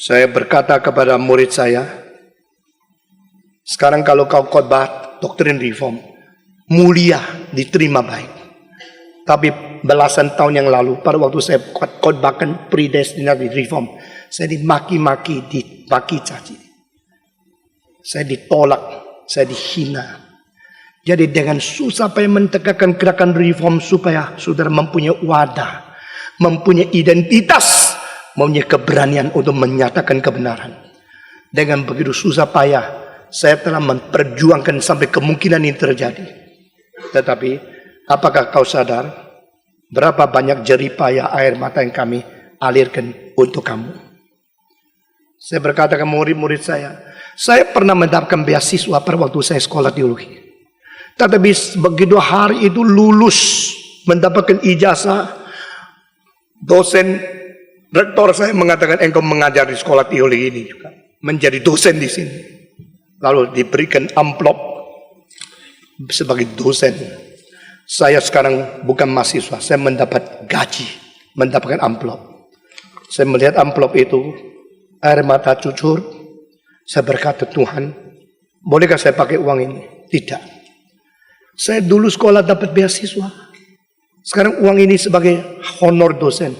Saya berkata kepada murid saya, sekarang kalau kau khotbah doktrin reform, mulia, diterima baik. Tapi belasan tahun yang lalu, pada waktu saya khotbahkan predestinasi reform, saya dimaki-maki, dibaki caci. Saya ditolak, saya dihina. Jadi dengan susah payah mentegakkan gerakan reform supaya saudara mempunyai wadah, mempunyai identitas, mempunyai keberanian untuk menyatakan kebenaran. Dengan begitu susah payah, saya telah memperjuangkan sampai kemungkinan ini terjadi. Tetapi, apakah kau sadar berapa banyak jerih payah air mata yang kami alirkan untuk kamu? Saya berkata ke murid-murid saya pernah mendapatkan beasiswa pada waktu saya sekolah teologi. Tetapi begitu hari itu lulus, mendapatkan ijazah, dosen, rektor saya mengatakan engkau mengajar di sekolah teologi ini juga, menjadi dosen di sini. Lalu diberikan amplop sebagai dosen. Saya sekarang bukan mahasiswa, saya mendapat gaji, mendapatkan amplop. Saya melihat amplop itu, air mata cucur. Saya berkata, Tuhan, bolehkah saya pakai uang ini? Tidak. Saya dulu sekolah dapat beasiswa. Sekarang uang ini sebagai honor dosen.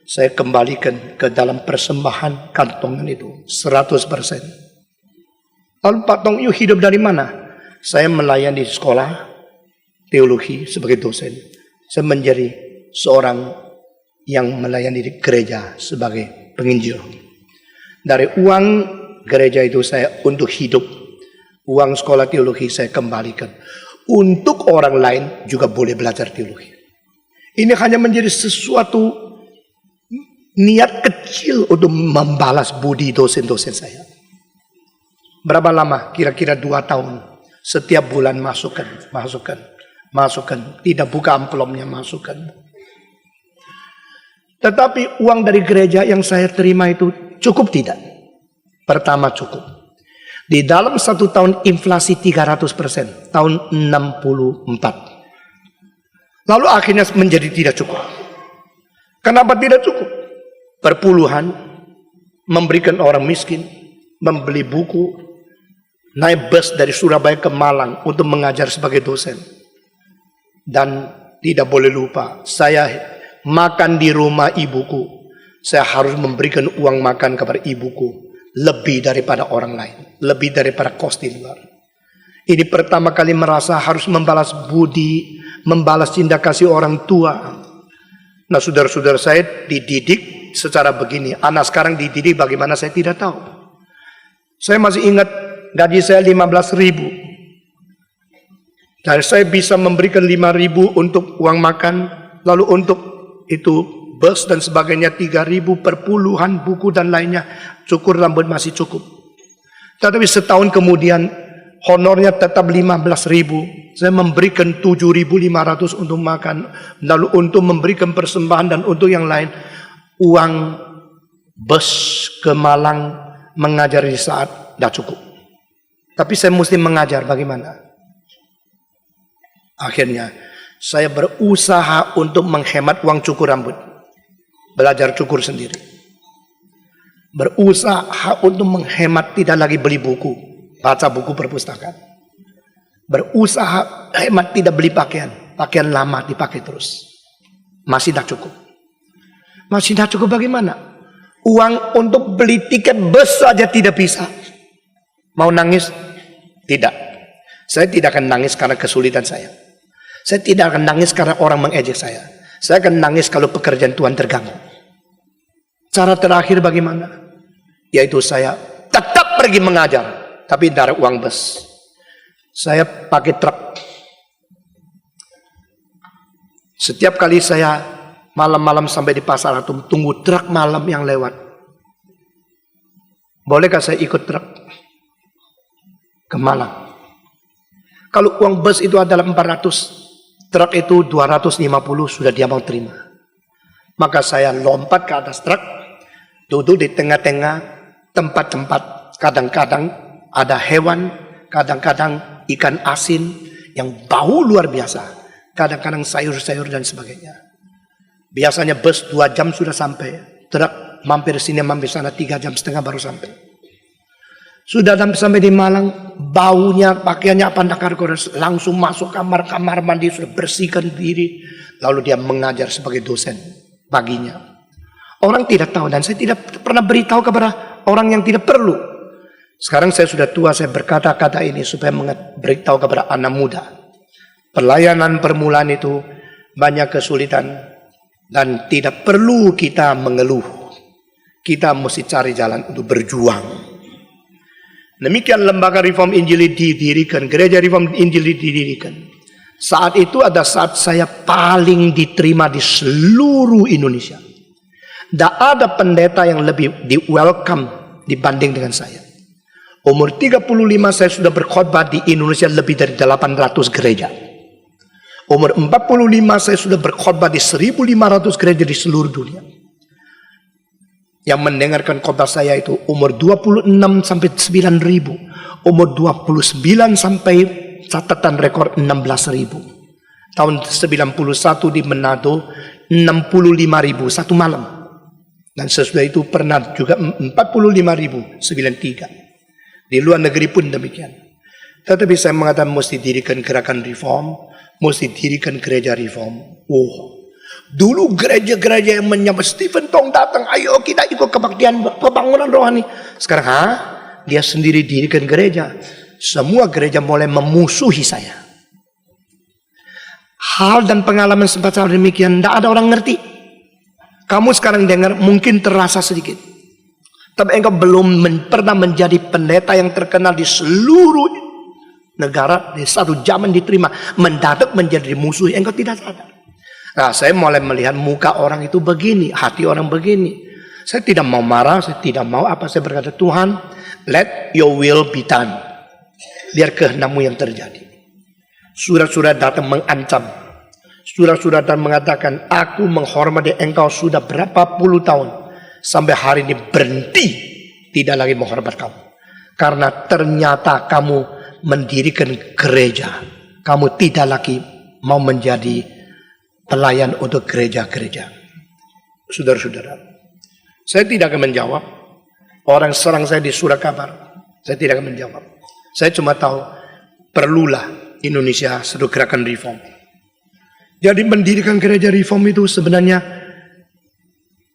Saya kembalikan ke dalam persembahan kantongan itu 100%. Lalu Pak Tong Yu hidup dari mana? Saya melayani di sekolah teologi sebagai dosen. Saya menjadi seorang yang melayani di gereja sebagai penginjil. Dari uang gereja itu saya untuk hidup. Uang sekolah teologi saya kembalikan. Untuk orang lain juga boleh belajar teologi. Ini hanya menjadi sesuatu niat kecil untuk membalas budi dosen-dosen saya. Berapa lama? Kira-kira 2 tahun. Setiap bulan masukkan. Tidak buka amplopnya, masukkan. Tetapi uang dari gereja yang saya terima itu cukup tidak? Pertama cukup. Di dalam 1 tahun inflasi 300%. Tahun 64. Lalu akhirnya menjadi tidak cukup. Kenapa tidak cukup? Perpuluhan, memberikan orang miskin, membeli buku, naik bus dari Surabaya ke Malang untuk mengajar sebagai dosen. Dan tidak boleh lupa, saya makan di rumah ibuku. Saya harus memberikan uang makan kepada ibuku. Lebih daripada orang lain. Lebih daripada kos di luar. Ini pertama kali merasa harus membalas budi, membalas cinta kasih orang tua. Nah saudara-saudara saya dididik secara begini. Anak sekarang dididik bagaimana saya tidak tahu. Saya masih ingat gaji saya 15.000. Dan saya bisa memberikan 5.000 untuk uang makan. Lalu untuk itu bus dan sebagainya 3.000, perpuluhan buku dan lainnya. Cukur rambut masih cukup. Tetapi setahun kemudian honornya tetap 15.000. Saya memberikan 7.500 untuk makan. Lalu untuk memberikan persembahan dan untuk yang lain. Uang bus ke Malang mengajar di saat tidak cukup. Tapi saya mesti mengajar bagaimana? Akhirnya saya berusaha untuk menghemat uang cukur rambut. Belajar cukur sendiri. Berusaha untuk menghemat tidak lagi beli buku. Baca buku perpustakaan. Berusaha hemat tidak beli pakaian. Pakaian lama dipakai terus. Masih tidak cukup. Masih tidak cukup bagaimana? Uang untuk beli tiket bus saja tidak bisa. Mau nangis? Tidak. Saya tidak akan nangis karena kesulitan saya. Saya tidak akan nangis karena orang mengejek saya. Saya akan nangis kalau pekerjaan Tuhan terganggu. Cara terakhir bagaimana? Yaitu saya tetap pergi mengajar. Tapi dari uang bus. Saya pakai truk. Setiap kali saya malam-malam sampai di Pasar Atom, tunggu truk malam yang lewat. Bolehkah saya ikut truk ke Malang? Kalau uang bus itu adalah 400, truk itu 250 sudah dia mau terima. Maka saya lompat ke atas truk, duduk di tengah-tengah tempat-tempat, kadang-kadang ada hewan, kadang-kadang ikan asin yang bau luar biasa, kadang-kadang sayur-sayur dan sebagainya. Biasanya bus 2 jam sudah sampai, truk mampir sini, mampir sana, 3,5 jam baru sampai. Sudah sampai di Malang, baunya, pakaiannya apa langsung masuk kamar mandi, sudah bersihkan diri. Lalu dia mengajar sebagai dosen paginya. Orang tidak tahu dan saya tidak pernah beritahu kepada orang yang tidak perlu. Sekarang saya sudah tua, saya berkata-kata ini supaya beritahu kepada anak muda. Pelayanan permulaan itu banyak kesulitan dan tidak perlu kita mengeluh. Kita mesti cari jalan untuk berjuang. Demikian lembaga Reform Injili didirikan, gereja Reform Injili didirikan. Saat itu ada saat saya paling diterima di seluruh Indonesia. Tidak ada pendeta yang lebih di welcome dibanding dengan saya. Umur 35 saya sudah berkhotbah di Indonesia lebih dari 800 gereja. Umur 45 saya sudah berkhotbah di 1.500 gereja di seluruh dunia. Yang mendengarkan khotbah saya itu umur 26 sampai 9.000. Umur 29 sampai catatan rekor 16.000. Tahun 91 di Manado 65.000 satu malam. Dan sesudah itu pernah juga 45.000 93. Di luar negeri pun demikian. Tetapi saya mengatakan mesti dirikan gerakan reform, mesti dirikan gereja reform. Dulu gereja-gereja yang menyambut Stephen Tong datang, ayo kita ikut kebaktian pembangunan rohani. Sekarang dia sendiri dirikan gereja. Semua gereja mulai memusuhi saya. Hal dan pengalaman semacam demikian tidak ada orang ngerti. Kamu sekarang dengar mungkin terasa sedikit. Tapi engkau belum pernah menjadi pendeta yang terkenal di seluruh negara. Di satu zaman diterima. Mendadak menjadi musuh. Engkau tidak sadar. Nah, saya mulai melihat muka orang itu begini. Hati orang begini. Saya tidak mau marah. Saya tidak mau apa. Saya berkata, Tuhan, let your will be done. Biar kehendakmu yang terjadi. Surat-surat datang mengancam. Surat-surat datang mengatakan, aku menghormati engkau sudah berapa puluh tahun. Sampai hari ini berhenti tidak lagi menghormat kamu. Karena ternyata kamu mendirikan gereja. Kamu tidak lagi mau menjadi pelayan untuk gereja-gereja. Saudara-saudara, saya tidak akan menjawab. Orang serang saya di surat kabar. Saya tidak akan menjawab. Saya cuma tahu perlulah Indonesia satu gerakan reform. Jadi mendirikan gereja reform itu sebenarnya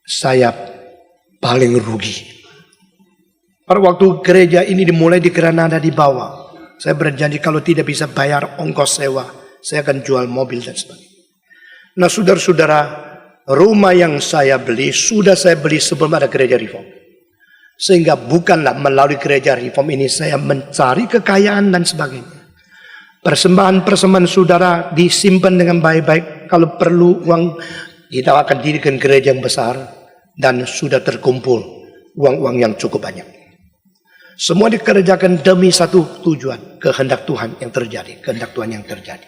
saya paling rugi. Pada waktu gereja ini dimulai di Granada di bawah, saya berjanji kalau tidak bisa bayar ongkos sewa, saya akan jual mobil dan sebagainya. Nah saudara-saudara, rumah yang saya beli, sudah saya beli sebelum ada gereja reform. Sehingga bukanlah melalui gereja reform ini saya mencari kekayaan dan sebagainya. Persembahan-persembahan saudara disimpan dengan baik-baik. Kalau perlu uang, kita akan dirikan gereja yang besar. Dan sudah terkumpul uang-uang yang cukup banyak. Semua dikerjakan demi satu tujuan. Kehendak Tuhan yang terjadi. Kehendak Tuhan yang terjadi.